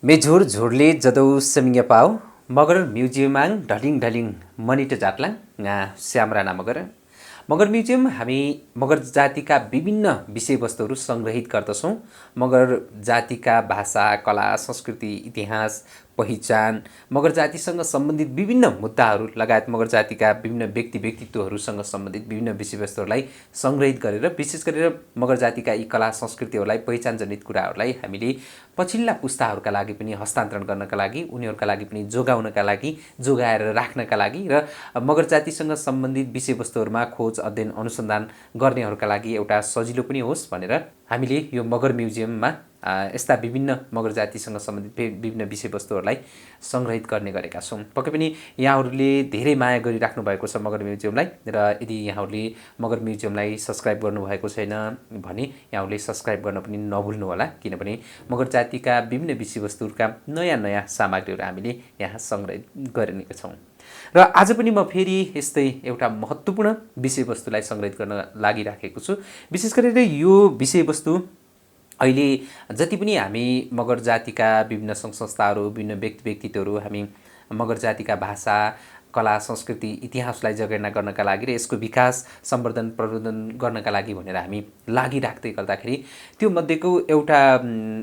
मेझोर झोरले जदौ सेमिङ्गे पाओ मगर म्युजियमाङ ढलिङ ढलिङ मनिट जाट्लाङ nga स्यामराना मगर मगर म्युजियम हामी मगर जातिका विभिन्न विषयवस्तुहरू सङ्ग्रहित गर्दछौँ। मगर जातिका भाषा, कला, संस्कृति, इतिहास, पहिचान, मगर जातिसँग सम्बन्धित विभिन्न मुद्दाहरू लगायत मगर जातिका विभिन्न व्यक्तित्वहरूसँग सम्बन्धित विभिन्न विषयवस्तुहरूलाई सङ्ग्रहित गरेर विशेष गरेर मगर जातिका यी कला संस्कृतिहरूलाई पहिचानजनित कुराहरूलाई हामीले पछिल्ला पुस्ताहरूका लागि पनि हस्तान्तरण गर्नका लागि, उनीहरूका लागि पनि जोगाउनका लागि, जोगाएर राख्नका लागि र मगर जातिसँग सम्बन्धित विषयवस्तुहरूमा खोज, अध्ययन, अनुसन्धान गर्नेहरूका लागि एउटा सजिलो पनि होस् भनेर हामीले यो मगर म्युजियममा यस्ता विभिन्न मगर जातिसँग सम्बन्धित विभिन्न विषयवस्तुहरूलाई सङ्ग्रहित गर्ने गरेका छौँ। पक्कै पनि यहाँहरूले धेरै माया गरिराख्नु भएको छ मगर म्युजियमलाई र यदि यहाँहरूले मगर म्युजियमलाई सब्सक्राइब गर्नुभएको छैन भने यहाँहरूले सब्सक्राइब गर्न पनि नभुल्नुहोला, किनभने मगर जातिका विभिन्न विषयवस्तुहरूका नयाँ नयाँ सामग्रीहरू हामीले यहाँ सङ्ग्रहित गर्ने छौँ। र आज पनि म फेरि यस्तै एउटा महत्त्वपूर्ण विषयवस्तुलाई सङ्ग्रहित गर्न लागिराखेको छु। विशेष गरेर यो विषयवस्तु अहिले जति पनि हामी मगर जातिका विभिन्न सङ्घ संस्थाहरू, विभिन्न व्यक्तित्वहरू हामी मगर जातिका भाषा, कला, संस्कृति, इतिहासलाई जगेर्ना गर्नका लागि र यसको विकास, सम्वर्धन, प्रवर्धन गर्नका लागि भनेर हामी लागिराख्दै गर्दाखेरि त्यो मध्येको एउटा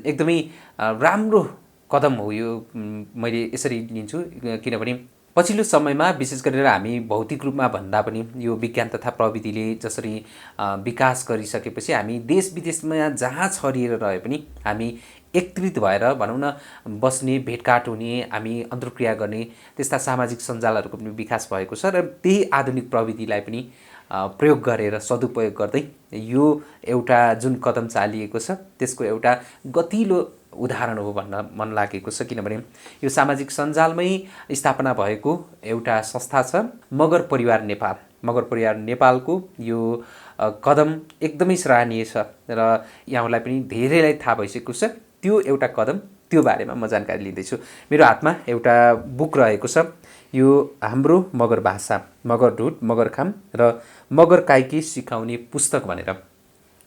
एकदमै राम्रो कदम हो यो, मैले यसरी लिन्छु। किनभने पछिल्लो समयमा विशेष गरेर हामी भौतिक रूपमा भन्दा पनि यो विज्ञान तथा प्रविधिले जसरी विकास गरिसकेपछि हामी देश विदेशमा जहाँ छरिएर रहे पनि हामी एकत्रित भएर भनौँ न बस्ने, भेटघाट हुने, हामी अन्तर्क्रिया गर्ने त्यस्ता सामाजिक सञ्जालहरूको पनि विकास भएको छ र त्यही आधुनिक प्रविधिलाई पनि प्रयोग गरेर सदुपयोग गर्दै यो एउटा जुन कदम चालिएको छ त्यसको एउटा गतिलो उदाहरण हो भन्न मन लागेको छ। किनभने यो सामाजिक सञ्जालमै स्थापना भएको एउटा संस्था छ मगर परिवार नेपाल। मगर परिवार नेपालको यो कदम एकदमै सराहनीय छ र यहाँहरूलाई पनि धेरैलाई थाहा भइसकेको छ त्यो एउटा कदम, त्यो बारेमा म जानकारी लिँदैछु। मेरो हातमा एउटा बुक रहेको छ, यो हाम्रो मगर भाषा, मगर ढुट, मगर खाम र मगर काइकी सिकाउने पुस्तक भनेर।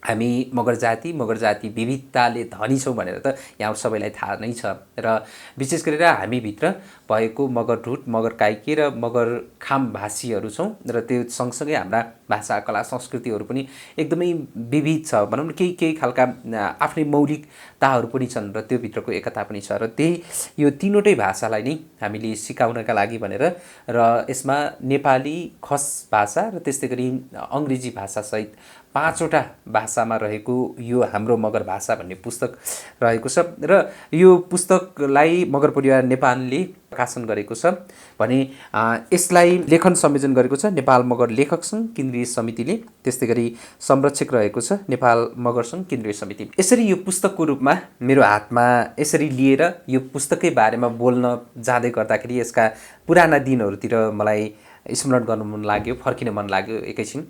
हामी मगर जाति विविधताले धनी छौँ भनेर त यहाँ सबैलाई थाहा नै छ र विशेष गरेर हामीभित्र भएको मगर ढुट, मगर काइके र मगर खाम भाषीहरू छौँ र त्यो सँगसँगै हाम्रा भाषा, कला, संस्कृतिहरू पनि एकदमै विविध छ भनौँ न, केही खालका आफ्नै मौलिकताहरू पनि छन् र त्यो भित्रको एकता पनि छ र त्यही यो तीनवटै भाषालाई नै हामीले सिकाउनका लागि भनेर र यसमा नेपाली, खस भाषा र त्यस्तै गरी अङ्ग्रेजी भाषासहित 5वटा भाषामा रहेको यो हाम्रो मगर भाषा भन्ने पुस्तक रहेको छ र यो पुस्तकलाई मगर परिवार नेपालले प्रकाशन गरेको छ भने यसलाई लेखन संयोजन गरेको छ नेपाल मगर लेखक सङ्घ केन्द्रीय समितिले, त्यस्तै गरी संरक्षक रहेको छ नेपाल मगर सङ्घ केन्द्रीय समिति। यसरी यो पुस्तकको रूपमा मेरो हातमा यसरी लिएर यो पुस्तकै बारेमा बोल्न जाँदै गर्दाखेरि यसका पुराना दिनहरूतिर मलाई स्मरण गर्न मन लाग्यो, फर्किन मन लाग्यो एकैछिन।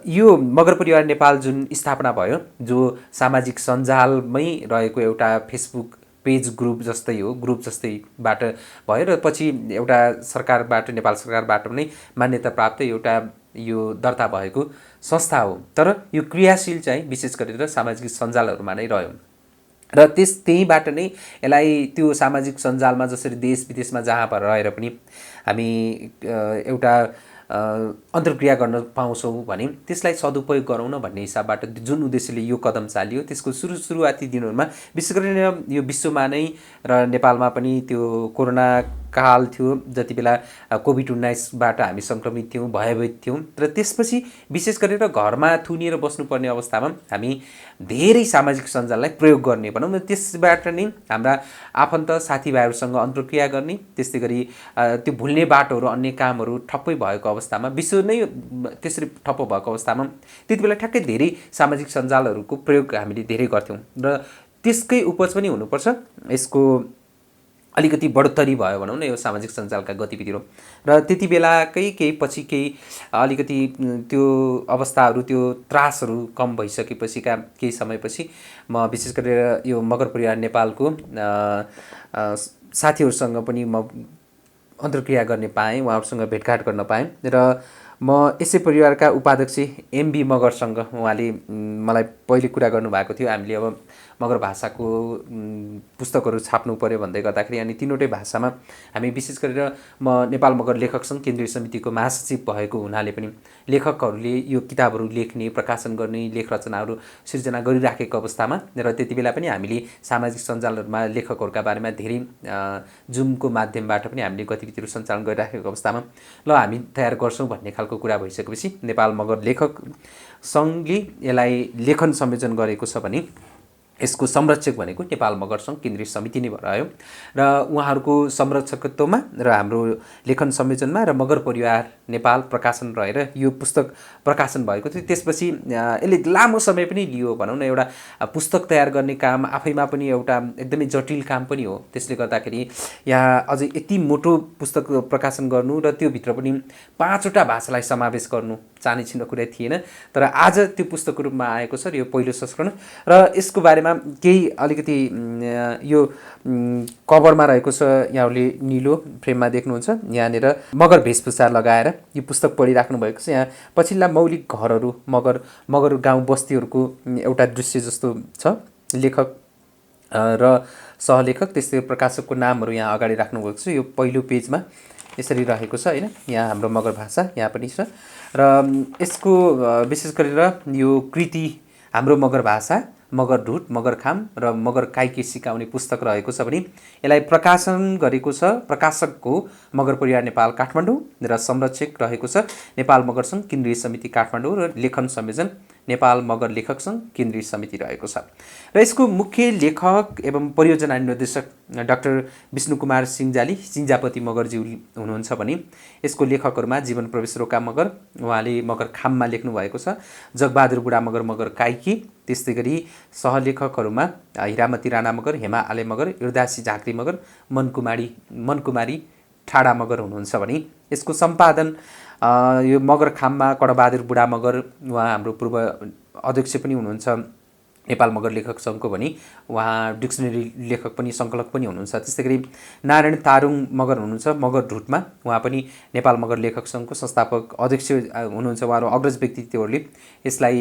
यो मगर परिवार नेपाल जुन स्थापना भयो, जो सामाजिक सञ्जालमै रहेको एउटा फेसबुक पेज ग्रुप जस्तै हो, ग्रुप जस्तैबाट भयो र पछि एउटा सरकारबाट, नेपाल सरकारबाट नै मान्यता प्राप्त एउटा यो दर्ता भएको संस्था हो। तर यो क्रियाशील चाहिँ विशेष गरेर सामाजिक सञ्जालहरूमा नै रह्यो र त्यहीबाट नै यसलाई त्यो सामाजिक सञ्जालमा जसरी देश विदेशमा जहाँ रहेर पनि हामी एउटा अन्तर्क्रिया गर्न पाउँछौँ भने त्यसलाई सदुपयोग गरौँ न भन्ने हिसाबबाट जुन उद्देश्यले यो कदम चालियो त्यसको सुरुवाती दिनहरूमा विशेष गरेर यो विश्वमा नै र नेपालमा पनि त्यो कोरोना काल थियो, जति बेला कोभिड-19बाट हामी सङ्क्रमित थियौँ, भयभीत थियौँ र त्यसपछि विशेष गरेर घरमा थुनिएर बस्नुपर्ने अवस्थामा हामी धेरै सामाजिक सञ्जाललाई प्रयोग गर्ने भनौँ न, त्यसबाट नै हाम्रा आफन्त साथीभाइहरूसँग अन्तर्क्रिया गर्ने, त्यस्तै गरी त्यो भुल्ने बाटोहरू, अन्य कामहरू ठप्पै भएको अवस्थामा, विश्व नै त्यसरी ठप्प भएको अवस्थामा त्यति बेला ठ्याक्कै धेरै सामाजिक सञ्जालहरूको प्रयोग हामीले धेरै गर्थ्यौँ र त्यसकै उपज पनि हुनुपर्छ। यसको अलिकति बढोत्तरी भयो भनौँ न यो सामाजिक सञ्जालका गतिविधिहरू र त्यति बेलाकै पछि अलिकति त्यो अवस्थाहरू, त्यो त्रासहरू कम भइसकेपछिका केही समयपछि म विशेष गरेर यो मगर परिवार नेपालको साथीहरूसँग पनि म अन्तर्क्रिया गर्ने पाएँ, उहाँहरूसँग भेटघाट गर्न पाएँ र म यसै परिवारका उपाध्यक्ष एमबी मगरसँग उहाँले मलाई पहिले कुरा गर्नुभएको थियो। हामीले अब मगर भाषाको पुस्तकहरू छाप्नु पर्यो भन्दै गर्दाखेरि अनि तीनवटै भाषामा हामी विशेष गरेर म नेपाल मगर लेखक सङ्घ केन्द्रीय समितिको महासचिव भएको हुनाले पनि लेखकहरूले यो किताबहरू लेख्ने प्रकाशन गर्ने लेख रचनाहरू सिर्जना गरिराखेको अवस्थामा र त्यति बेला पनि हामीले सामाजिक सञ्जालहरूमा लेखकहरूका बारेमा धेरै जुमको माध्यमबाट पनि हामीले गतिविधिहरू सञ्चालन गरिराखेको अवस्थामा ल हामी तयार गर्छौँ भन्ने खालको कुरा भइसकेपछि नेपाल मगर लेखक सङ्घले यसलाई लेखन संयोजन गरेको छ भने यसको संरक्षक भनेको नेपाल मगर सङ्घ केन्द्रीय समिति नै रह्यो र उहाँहरूको संरक्षकत्वमा र हाम्रो लेखन संयोजनमा र मगर परिवार नेपाल प्रकाशन रहेर यो पुस्तक प्रकाशन भएको थियो। त्यसपछि यसले लामो समय पनि लियो भनौँ न। एउटा पुस्तक तयार गर्ने काम आफैमा पनि एउटा एकदमै जटिल काम पनि हो। त्यसले गर्दाखेरि यहाँ अझै यति मोटो पुस्तक प्रकाशन गर्नु र त्योभित्र पनि 5वटा भाषालाई समावेश गर्नु चाहने छिनो कुरा थिएन। तर आज त्यो पुस्तकको रूपमा आएको छ र यो पहिलो संस्करण र यसको बारेमा केही अलिकति यो कभरमा रहेको छ। यहाँले नीलो फ्रेममा देख्नुहुन्छ यहाँनिर मगर वेशभूषा लगाएर यो पुस्तक पढिराख्नु भएको छ। यहाँ पछिल्ला मौलिक घरहरू मगर गाउँ बस्तीहरूको एउटा दृश्य जस्तो छ। लेखक र सहलेखक त्यस्तै प्रकाशकको नामहरू यहाँ अगाडि राख्नुभएको छ। यो पहिलो पेजमा यसरी रहेको छ हैन। यहाँ हाम्रो मगर भाषा यहाँ पनि छ र यसको विशेष गरेर यो कृति हाम्रो मगर भाषा, मगर ढुट, मगर खाम र मगर काइके सिकाउने पुस्तक रहेको छ भने यसलाई प्रकाशन गरेको छ प्रकाशकको मगर परिवार नेपाल काठमाडौँ र संरक्षक रहेको छ नेपाल मगर सङ्घ केन्द्रीय समिति काठमाडौँ र लेखन संयोजन नेपाल मगर लेखक सङ्घ केन्द्रीय समिति रहेको छ। र यसको मुख्य लेखक एवं परियोजना निर्देशक डाक्टर विष्णुकुमार सिङ्जाली सिङ्जापति मगरज्यू हुनुहुन्छ भने यसको लेखकहरूमा जीवन प्रवेश रोका मगर, उहाँले मगर खाममा लेख्नु भएको छ। जगबहादुर बुढा मगर, मगर काइकी, त्यस्तै गरी सहलेखकहरूमा हिरामती राणा मगर, हेमा आले मगर, युरदासी झाँक्री मगर, मनकुमारी ठाडा मगर हुनुहुन्छ भने यसको सम्पादन यो मगर खाममा कडबहादुर बुढा मगर, उहाँ हाम्रो पूर्व अध्यक्ष पनि हुनुहुन्छ नेपाल मगर लेखक सङ्घको भने उहाँ डिक्सनरी लेखक पनि सङ्कलक पनि हुनुहुन्छ। त्यस्तै गरी नारायण तारुङ मगर हुनुहुन्छ मगर ढुटमा, उहाँ पनि नेपाल मगर लेखक सङ्घको संस्थापक अध्यक्ष हुनुहुन्छ। उहाँहरू अग्रज व्यक्तित्वहरूले यसलाई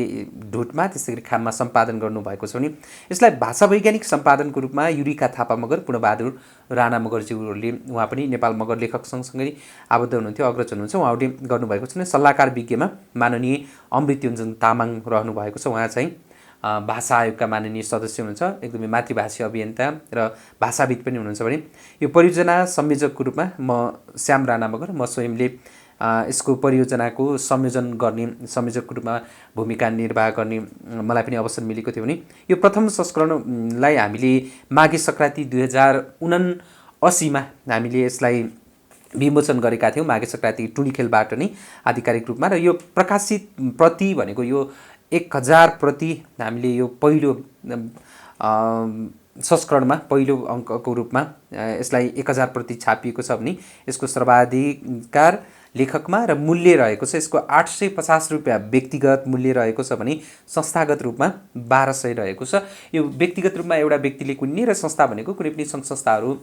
ढुटमा त्यस्तै गरी खाममा सम्पादन गर्नुभएको छ भने यसलाई भाषा वैज्ञानिक सम्पादनको रूपमा युरिका थापा मगर, पूर्णबहादुर राणा मगरज्यूहरूले उहाँ पनि नेपाल मगर लेखक सङ्घसँगै आबद्ध हुनुहुन्थ्यो, अग्रज हुनुहुन्छ। उहाँहरूले गर्नुभएको छ। सल्लाहकार विज्ञमा माननीय अमृत्युञ्जन तामाङ रहनु भएको छ। उहाँ चाहिँ भाषा आयोगका माननीय सदस्य हुनुहुन्छ, एकदमै मातृभाषी अभियन्ता र भाषाविद पनि हुनुहुन्छ भने यो परियोजना संयोजकको रूपमा म श्याम राणा मगर, म स्वयंले यसको परियोजनाको संयोजन गर्ने संयोजकको रूपमा भूमिका निर्वाह गर्ने मलाई पनि अवसर मिलेको थियो भने यो प्रथम संस्करणलाई हामीले माघे सङ्क्रान्ति 2079मा हामीले यसलाई विमोचन गरेका थियौँ। माघे सङ्क्रान्ति टुँडिखेलबाट नै आधिकारिक रूपमा र यो प्रकाशित प्रति भनेको यो 1000 प्रति हामीले यो पहिलो संस्करणमा पहिलो अङ्कको रूपमा यसलाई 1000 प्रति छापिएको छ भने यसको सर्वाधिकार लेखकमा र मूल्य रहेको छ। यसको 850 रुपियाँ व्यक्तिगत मूल्य रहेको छ भने संस्थागत रूपमा 1200 रहेको छ। यो व्यक्तिगत रूपमा एउटा व्यक्तिले किन्ने र संस्था भनेको कुनै पनि सङ्घ संस्थाहरू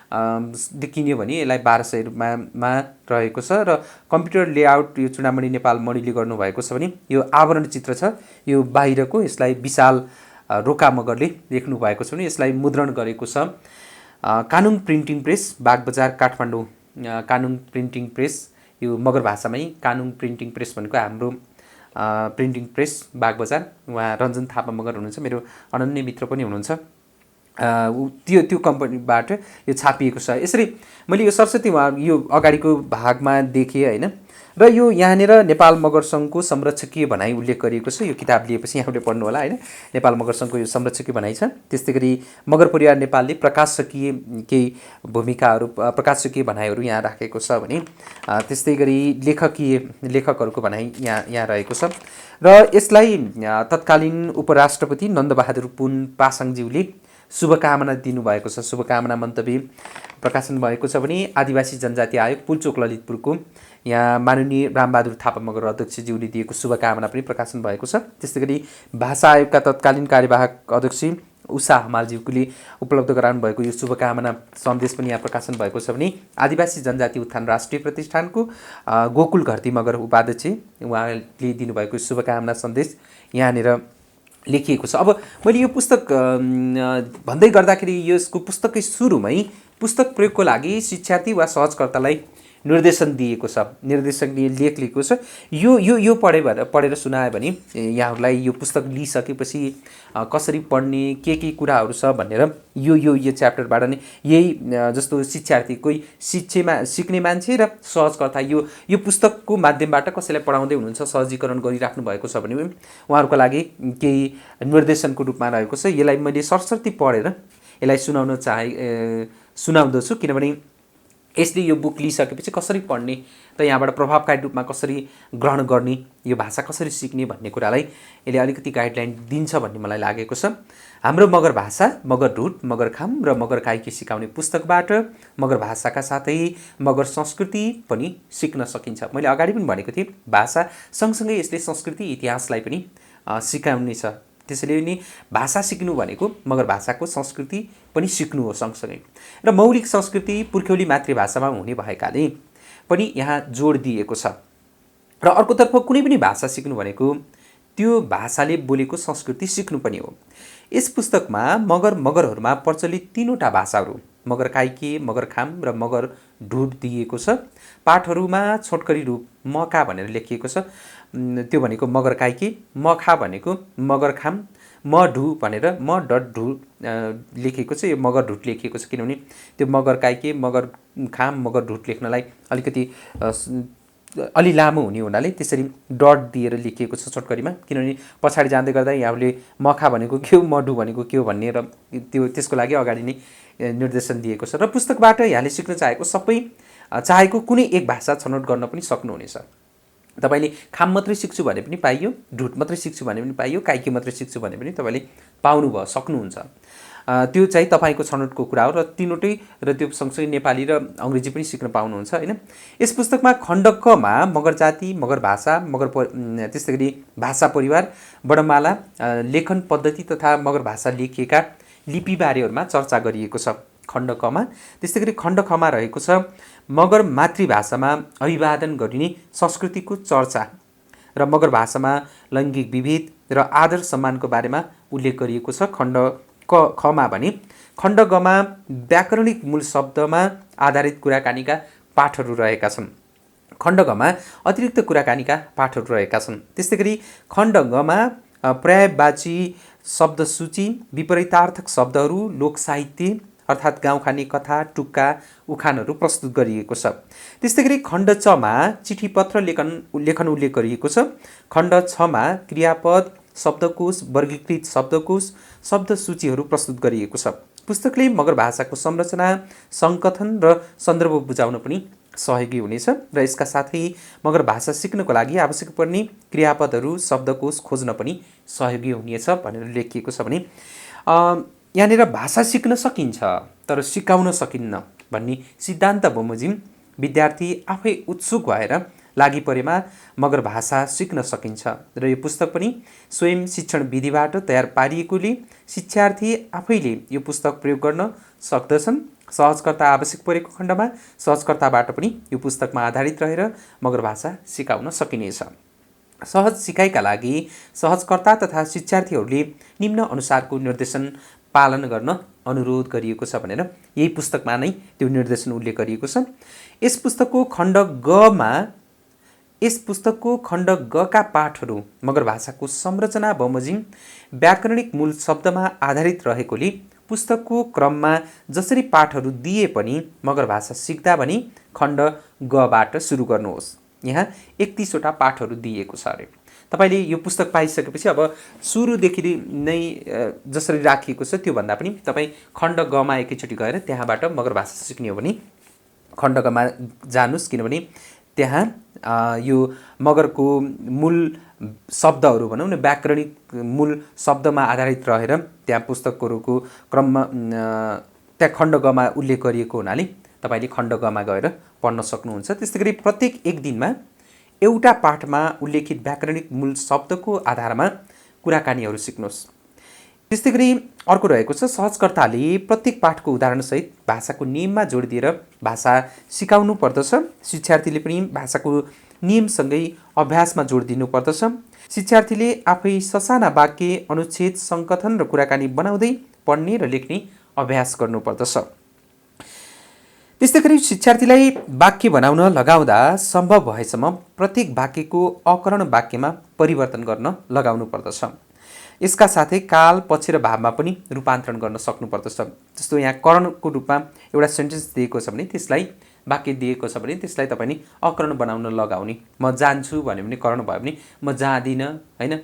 किन्यो भने यसलाई 1200 रुपियाँमा रहेको छ। र कम्प्युटर लेआउट यो चुडामणि नेपाल मणिले गर्नुभएको छ भने यो आवरण चित्र छ यो बाहिरको, यसलाई विशाल रोका मगरले लेख्नु भएको छ भने यसलाई मुद्रण गरेको छ Kanung printing press, Bagbazar Kathmandu. Kanung printing press यो मगर भाषामै कानुङ प्रिन्टिङ प्रेस भनेको हाम्रो प्रिन्टिङ प्रेस बागबजार। उहाँ रञ्जन थापा मगर हुनुहुन्छ, मेरो अनन्य मित्र पनि हुनुहुन्छ। त्यो कम्पनीबाट यो छापिएको छ। यसरी मैले यो सरस्वती उहाँ यो अगाडिको भागमा देखेँ हैन। र यो यहाँनिर नेपाल मगर सङ्घको संरक्षकीय भनाइ उल्लेख गरिएको छ। यो किताब लिएपछि यहाँले पढ्नु होला हैन। नेपाल मगर सङ्घको यो संरक्षकीय भनाइ छ। त्यस्तै गरी मगर परिवार नेपालले प्रकाशकीय केही भूमिकाहरू प्रकाशकीय भनाइहरू यहाँ राखेको छ भने त्यस्तै गरी लेखकहरूको भनाइ यहाँ रहेको छ। र यसलाई तत्कालीन उपराष्ट्रपति नन्दबहादुर पुन पासाङज्यूले शुभकामना दिनुभएको छ। शुभकामना मन्तव्य प्रकाशन भएको छ भने आदिवासी जनजाति आयोग पुल्चोक ललितपुरको यहाँ माननीय रामबहादुर थापा मगर अध्यक्षज्यूले दिएको शुभकामना पनि प्रकाशन भएको छ। त्यस्तै गरी भाषा आयोगका तत्कालीन कार्यवाहक अध्यक्ष उषा हमालज्यूले उपलब्ध गराउनु भएको यो शुभकामना सन्देश पनि यहाँ प्रकाशन भएको छ भने आदिवासी जनजाति उत्थान राष्ट्रिय प्रतिष्ठानको गोकुल घरती मगर उपाध्यक्ष उहाँले दिनुभएको शुभकामना सन्देश यहाँनिर लेखिएको छ। अब मैले यो पुस्तक भन्दै गर्दाखेरि यसको पुस्तककै सुरुमै पुस्तक प्रयोगको लागि शिक्षार्थी वा सहजकर्तालाई निर्देशन दिएको छ, निर्देशकले लेख लेखेको छ। यो पढेर सुनायो भने यहाँहरूलाई यो पुस्तक लिइसकेपछि कसरी पढ्ने के कुराहरू छ भनेर यो च्याप्टरबाट नै यही जस्तो शिक्षार्थी कोही सिक्ने मान्छे र सहजकर्ता यो पुस्तकको माध्यमबाट कसैलाई पढाउँदै हुनुहुन्छ, सहजीकरण गरिराख्नु भएको छ भने उहाँहरूको लागि केही निर्देशनको रूपमा रहेको छ। यसलाई मैले सरसर्ती पढेर यसलाई सुनाउँदछु, किनभने यसले यो बुक लिइसकेपछि कसरी पढ्ने र यहाँबाट प्रभावकारी रूपमा कसरी ग्रहण गर्ने, यो भाषा कसरी सिक्ने भन्ने कुरालाई यसले अलिकति गाइडलाइन दिन्छ भन्ने मलाई लागेको छ। हाम्रो मगर भाषा, मगर ढुट, मगर खाम र मगर काइके सिकाउने पुस्तकबाट मगर भाषाका साथै मगर संस्कृति पनि सिक्न सकिन्छ। मैले अगाडि पनि भनेको थिएँ, भाषा सँगसँगै यसले संस्कृति इतिहासलाई पनि सिकाउनेछ। त्यसैले नि भाषा सिक्नु भनेको मगर भाषाको संस्कृति पनि सिक्नु हो सँगसँगै। र मौलिक संस्कृति पुर्ख्यौली मातृभाषामा हुने भएकाले पनि यहाँ जोड दिएको छ। र अर्कोतर्फ कुनै पनि भाषा सिक्नु भनेको त्यो भाषाले बोलेको संस्कृति सिक्नु पनि हो। यस पुस्तकमा मगरहरूमा प्रचलित 3वटा भाषाहरू मगर काइके, मगर खाम र मगर ढुट दिएको छ। पाठहरूमा छोटकरी रूप मका भनेर लेखिएको छ, त्यो भनेको मगर काइके, मखा भनेको मगर खाम, मढु भनेर म.ढु लेखिएको छ। यो मगर ढुट लेखिएको छ किनभने त्यो मगर काइके, मगर खाम, मगर ढुट लेख्नलाई अलिकति अलि लामो हुने हुनाले त्यसरी डट दिएर लेखिएको छ छोटकरीमा, किनभने पछाडि जाँदै गर्दा यहाँले मखा भनेको के हो, मढु भनेको के हो भन्ने र त्यसको लागि अगाडि नै निर्देशन दिएको छ। र पुस्तकबाट यहाँले सिक्न चाहेको कुनै एक भाषा छनौट गर्न पनि सक्नुहुनेछ। तपाईले खाम मात्रै सिक्छु भने पनि पाइयो, ढुट मात्रै सिक्छु भने पनि पाइयो, काइके मात्रै सिक्छु भने पनि तपाईले पाउनुभयो, सक्नुहुन्छ। त्यो चाहिँ तपाईँको छनौटको कुरा हो र तीनवटै र त्यो सँगसँगै नेपाली र अङ्ग्रेजी पनि सिक्न पाउनुहुन्छ हैन। यस पुस्तकमा खण्ड कमा मगर जाति, मगर भाषा, त्यस्तै गरी भाषा परिवार, वर्णमाला, लेखन पद्धति तथा मगर भाषा लेखिएका लिपिबारेहरूमा चर्चा गरिएको छ खण्ड कमा। त्यस्तै गरी खण्ड खमा रहेको छ मगर मातृभाषामा अभिवादन गरिने संस्कृतिको चर्चा र मगर भाषामा लैङ्गिक विभेद र आदर सम्मानको बारेमा उल्लेख गरिएको छ। खण्ड खमा भने खण्ड गमा व्याकरणिक मूल शब्दमा आधारित कुराकानीका पाठहरू रहेका छन्। खण्ड गमा अतिरिक्त कुराकानीका पाठहरू रहेका छन्। त्यस्तै गरी खण्ड गमा पर्यायवाची शब्दसूची, विपरीतार्थक शब्दहरू, लोकसाहित्य अर्थात् गाउँखाने कथा, टुक्का, उखानहरू प्रस्तुत गरिएको छ। त्यस्तै गरी खण्ड चमा चिठीपत्र लेखन उल्लेख गरिएको छ। खण्ड छमा क्रियापद, शब्दकोश, वर्गीकृत शब्दकोश, शब्दसूचीहरू प्रस्तुत गरिएको छ। पुस्तकले मगर भाषाको संरचना, सङ्कथन र सन्दर्भ बुझाउन पनि सहयोगी हुनेछ र यसका साथै मगर भाषा सिक्नको लागि आवश्यक पर्ने क्रियापदहरू, शब्दकोश खोज्न पनि सहयोगी हुनेछ भनेर लेखिएको छ। भने यहाँनिर भाषा सिक्न सकिन्छ तर सिकाउन सकिन्न भन्ने सिद्धान्त बमोजिम विद्यार्थी आफै उत्सुक भएर लागि परेमा मगर भाषा सिक्न सकिन्छ र यो पुस्तक पनि स्वयं शिक्षण विधिबाट तयार पारिएकोले शिक्षार्थी आफैले यो पुस्तक प्रयोग गर्न सक्दछन्। सहजकर्ता आवश्यक परेको खण्डमा सहजकर्ताबाट पनि यो पुस्तकमा आधारित रहेर मगर भाषा सिकाउन सकिनेछ। सहज सिकाइका लागि सहजकर्ता तथा शिक्षार्थीहरूले निम्न अनुसारको निर्देशन पालन गर्न अनुरोध गरिएको छ भनेर यही पुस्तकमा नै त्यो निर्देशन उल्लेख गरिएको छ। यस पुस्तकको खण्ड गका पाठहरू मगर भाषाको संरचना बमोजिम व्याकरणिक मूल शब्दमा आधारित रहेकोले पुस्तकको क्रममा जसरी पाठहरू दिए पनि मगर भाषा सिक्दा भने खण्ड गबाट सुरु गर्नुहोस्। यहाँ 31वटा पाठहरू दिएको छ अरे। तपाईले यो पुस्तक पाइसकेपछि अब सुरुदेखि नै जसरी राखिएको छ त्यो भन्दा पनि तपाईँ खण्ड गमा एकैचोटि गएर त्यहाँबाट मगर भाषा सिक्ने हो भने खण्ड गमा जानुस्, किनभने त्यहाँ यो मगरको मूल शब्दहरू भनौँ न व्याकरणिक मूल शब्दमा आधारित रहेर त्यहाँ पुस्तकहरूको क्रममा त्यहाँ खण्ड गमा उल्लेख गरिएको हुनाले तपाईँले खण्ड गमा गएर पढ्न सक्नुहुन्छ। त्यस्तै गरी प्रत्येक एक दिनमा एउटा पाठमा उल्लेखित व्याकरणिक मूल शब्दको आधारमा कुराकानीहरू सिक्नुहोस्। त्यस्तै गरी अर्को रहेको छ सहजकर्ताले प्रत्येक पाठको उदाहरणसहित भाषाको नियममा जोड दिएर भाषा सिकाउनु पर्दछ। शिक्षार्थीले पनि भाषाको नियमसँगै अभ्यासमा जोड दिनुपर्दछ। शिक्षार्थीले आफै ससाना वाक्य, अनुच्छेद, सङ्कथन र कुराकानी बनाउँदै पढ्ने र लेख्ने अभ्यास गर्नुपर्दछ। त्यस्तै गरी शिक्षार्थीलाई वाक्य बनाउन लगाउँदा सम्भव भएसम्म प्रत्येक वाक्यको अकरण वाक्यमा परिवर्तन गर्न लगाउनु पर्दछ। यसका साथै काल, पक्ष र भावमा पनि रूपान्तरण गर्न सक्नुपर्दछ। जस्तो यहाँ करणको रूपमा एउटा सेन्टेन्स दिएको छ भने त्यसलाई, वाक्य दिएको छ भने त्यसलाई तपाईँले अकरण बनाउन लगाउने। म जान्छु भन्यो भने करण भयो भने म जाँदिनँ, होइन,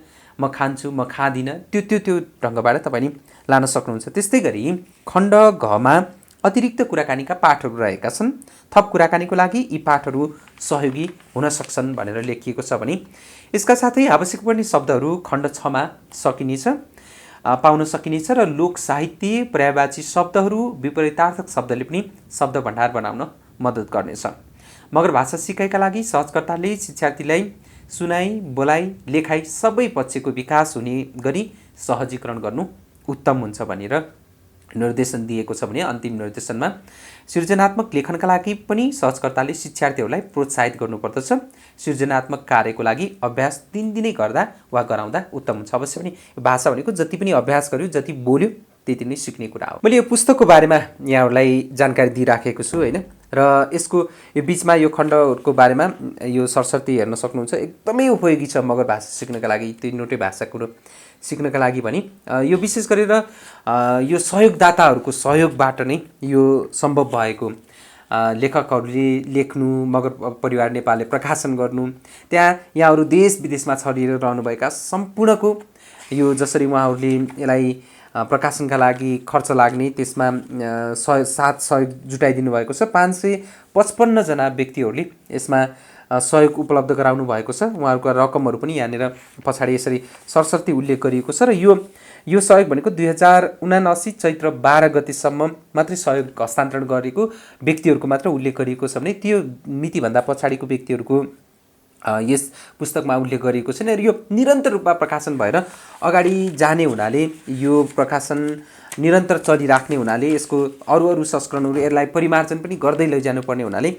म खान्छु, म खाँदिनँ, त्यो ढङ्गबाट तपाईँले लान सक्नुहुन्छ। त्यस्तै गरी खण्ड घमा अतिरिक्त कुराकानीका पाठहरू रहेका छन्। थप कुराकानीको लागि यी पाठहरू सहयोगी हुन सक्छन् भनेर लेखिएको छ भने यसका साथै आवश्यक पर्ने शब्दहरू खण्ड 6मा पाउन सकिनेछ र लोक साहित्य, पर्यायवाची शब्दहरू, विपरीतार्थक शब्दले पनि शब्द भण्डार बनाउन मद्दत गर्नेछ। मगर भाषा सिकाइका लागि सहजकर्ताले शिक्षार्थीलाई सुनाइ, बोलाइ, लेखाइ सबै पक्षको विकास हुने गरी सहजीकरण गर्नु उत्तम हुन्छ भनेर निर्देशन दिएको छ भने अन्तिम निर्देशनमा सृजनात्मक लेखनका लागि पनि सहजकर्ताले शिक्षार्थीहरूलाई प्रोत्साहित गर्नुपर्दछ। सृजनात्मक कार्यको लागि अभ्यास दिनदिनै गर्दा वा गराउँदा उत्तम हुन्छ। अवश्य पनि भाषा भनेको जति पनि अभ्यास गर्यो, जति बोल्यो, त्यति नै सिक्ने कुरा हो। मैले यो पुस्तकको बारेमा यहाँहरूलाई जानकारी दिइराखेको छु, होइन, र यसको यो बिचमा यो खण्डहरूको बारेमा यो सरस्वती हेर्न सक्नुहुन्छ। एकदमै उपयोगी छ मगर भाषा सिक्नका लागि, तीनवटै भाषा कुरो सिक्नका लागि भने यो विशेष गरेर यो सहयोगदाताहरूको सहयोगबाट नै यो सम्भव भएको। लेखकहरूले लेख्नु, मगर परिवार नेपालले प्रकाशन गर्नु, यहाँहरू देश विदेशमा छरिएर रहनुभएका सम्पूर्णको यो जसरी उहाँहरूले यसलाई प्रकाशनका लागि खर्च लाग्ने त्यसमा साथ सहयोग जुटाइदिनु भएको छ। 555 जना व्यक्तिहरूले यसमा सहयोग उपलब्ध गराउनु भएको छ। उहाँहरूको रकमहरू पनि यहाँनिर पछाडि यसरी सरस्वती उल्लेख गरिएको छ र यो सहयोग भनेको 2079 चैत्र 12 गतेसम्म मात्रै सहयोग हस्तान्तरण गरेको व्यक्तिहरूको मात्र उल्लेख गरिएको छ भने त्यो मितिभन्दा पछाडिको व्यक्तिहरूको यस पुस्तकमा उल्लेख गरिएको छैन। र यो निरन्तर रूपमा प्रकाशन भएर अगाडि जाने हुनाले, यो प्रकाशन निरन्तर चलिराख्ने हुनाले, यसको अरू संस्करणहरू यसलाई परिमार्जन पनि गर्दै लैजानुपर्ने हुनाले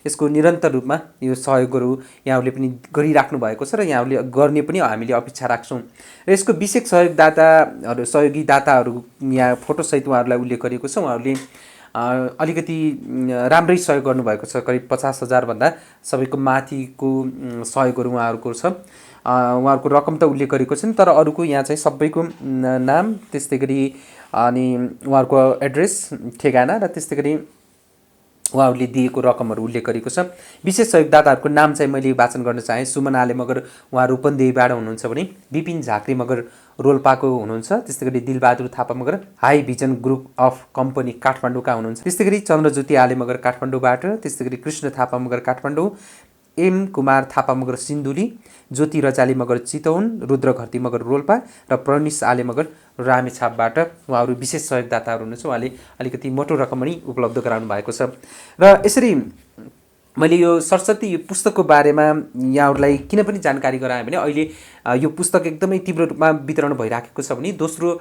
यसको निरन्तर रूपमा यो सहयोगहरू यहाँहरूले पनि गरिराख्नु भएको छ र यहाँहरूले गर्ने पनि हामीले अपेक्षा राख्छौँ। र यसको विशेष सहयोगी दाताहरू यहाँ फोटोसहित उहाँहरूलाई उल्लेख गरिएको छ। उहाँहरूले अलिकति राम्रै सहयोग गर्नुभएको छ। करिब 50,000 भन्दा सबैको माथिको सहयोगहरू उहाँहरूको छ। उहाँहरूको रकम त उल्लेख गरेको छैन, तर अरूको यहाँ चाहिँ सबैको नाम, त्यस्तै गरी अनि उहाँहरूको एड्रेस, ठेगाना र त्यस्तै गरी उहाँहरूले दिएको रकमहरू उल्लेख गरेको छ। विशेष सहयोगदाताहरूको नाम चाहिँ मैले वाचन गर्न चाहेँ। सुमन आले मगर उहाँ रूपन्देहीबाट हुनुहुन्छ भने विपिन झाँक्री मगर रोल्पाको हुनुहुन्छ। त्यस्तै गरी Dilbahadur Thapa Magar high vision group of company काठमाडौँका हुनुहुन्छ। त्यस्तै गरी चन्द्रज्योति आले मगर काठमाडौँबाट, त्यस्तै गरी कृष्ण थापा मगर काठमाडौँ, एम कुमार थापा मगर सिन्धुली, ज्योति रजाली मगर चितवन, रुद्र घरती मगर रोल्पा र प्रणिस आले मगर रामेछापबाट उहाँहरू विशेष सहयोगदाताहरू हुनुहुन्छ। उहाँले अलिकति मोटो रकम पनि उपलब्ध गराउनु भएको छ। र यसरी मैले यो सरस्वती यो पुस्तकको बारेमा यहाँहरूलाई किन पनि जानकारी गराएँ भने अहिले यो पुस्तक एकदमै तीव्र रूपमा वितरण भइराखेको छ भने दोस्रो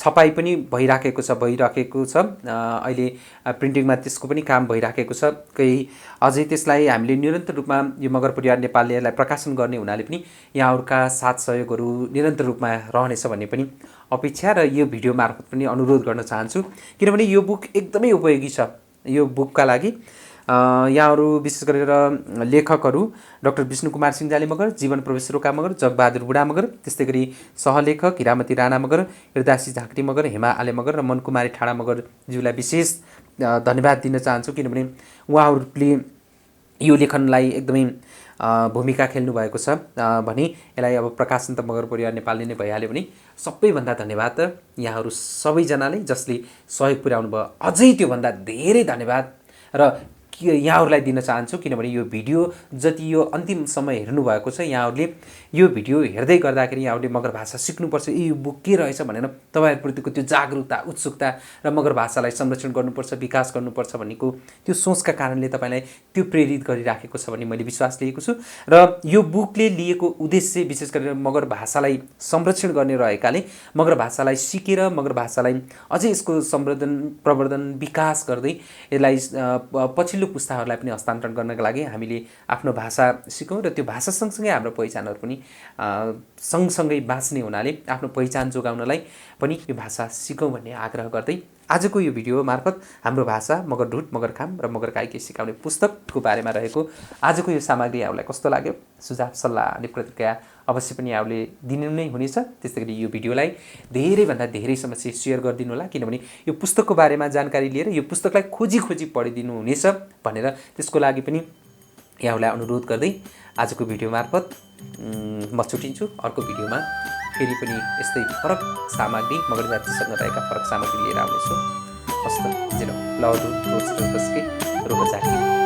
छपाई पनि भइराखेको छ। अहिले प्रिन्टिङमा त्यसको पनि काम भइराखेको छ। अझै त्यसलाई हामीले निरन्तर रूपमा यो मगर परिवार नेपालले यसलाई प्रकाशन गर्ने हुनाले पनि यहाँहरूका साथ सहयोगहरू निरन्तर रूपमा रहनेछ भन्ने पनि अपेक्षा र यो भिडियो मार्फत पनि अनुरोध गर्न चाहन्छु। किनभने यो बुक एकदमै उपयोगी छ। यो बुकका लागि यहाँहरू विशेष गरेर लेखकहरू डाक्टर विष्णु कुमार सिंहजाली मगर, जीवन प्रवेश रोका मगर, जगबहादुर बुढा मगर, त्यस्तै गरी सहलेखक हिरामती राणा मगर, हृदासी झाँक्री मगर, हेमा आले मगर र मनकुमारी ठाडा मगरज्यूलाई विशेष धन्यवाद दिन चाहन्छु। किनभने उहाँहरूले यो लेखनलाई एकदमै भूमिका खेल्नु भएको छ भने यसलाई अब प्रकाशन त मगर परिवार नेपालले नै भइहाल्यो भने सबैभन्दा धन्यवाद यहाँहरू सबैजनाले जसले सहयोग पुर्याउनु भयो। अझै त्योभन्दा धेरै धन्यवाद र यहाँहरूलाई दिन चाहन्छु। किनभने यो भिडियो जति यो अन्तिमसम्म हेर्नुभएको छ, यहाँहरूले यो भिडियो हेर्दै गर्दाखेरि यहाँहरूले मगर भाषा सिक्नुपर्छ, यो बुक के रहेछ भनेर तपाईँहरूप्रतिको त्यो जागरुकता, उत्सुकता र मगर भाषालाई संरक्षण गर्नुपर्छ, विकास गर्नुपर्छ भन्नेको त्यो सोचका कारणले तपाईँलाई त्यो प्रेरित गरिराखेको छ भन्ने मैले विश्वास लिएको छु। र यो बुकले लिएको उद्देश्य विशेष गरेर मगर भाषालाई संरक्षण गर्ने रहेकाले मगर भाषालाई सिकेर मगर भाषालाई अझै यसको संवर्धन, प्रवर्धन, विकास गर्दै यसलाई पछिल्लो पछिल्लो पुस्ताहरूलाई पनि हस्तान्तरण गर्नका लागि हामीले आफ्नो भाषा सिकौँ र त्यो भाषा सँगसँगै हाम्रो पहिचानहरू पनि सँगसँगै बाँच्ने हुनाले आफ्नो पहिचान जोगाउनलाई पनि यो भाषा सिकौँ भन्ने आग्रह गर्दै आजको यो भिडियो मार्फत हाम्रो भाषा मगर ढुट मगर खाम र मगर काइके सिकाउने पुस्तकको बारेमा रहेको आजको यो सामग्री यहाँलाई कस्तो लाग्यो सुझाव सल्लाह अनि प्रतिक्रिया अवश्य पनि यहाँले दिनु नै हुनेछ। त्यस्तै गरी यो भिडियोलाई धेरैभन्दा धेरै समस्या सेयर गरिदिनु होला, किनभने यो पुस्तकको बारेमा जानकारी लिएर यो पुस्तकलाई खोजी पढिदिनु हुनेछ भनेर त्यसको लागि पनि यहाँलाई अनुरोध गर्दै आजको भिडियो मार्फत म छुटिन्छु। अर्को भिडियोमा फेरि पनि यस्तै फरक सामग्री मगर जातिसँग रहेका फरक सामग्री लिएर आउनेछु। हस्त जिरो लडु रोज रोजकै रोग जाति।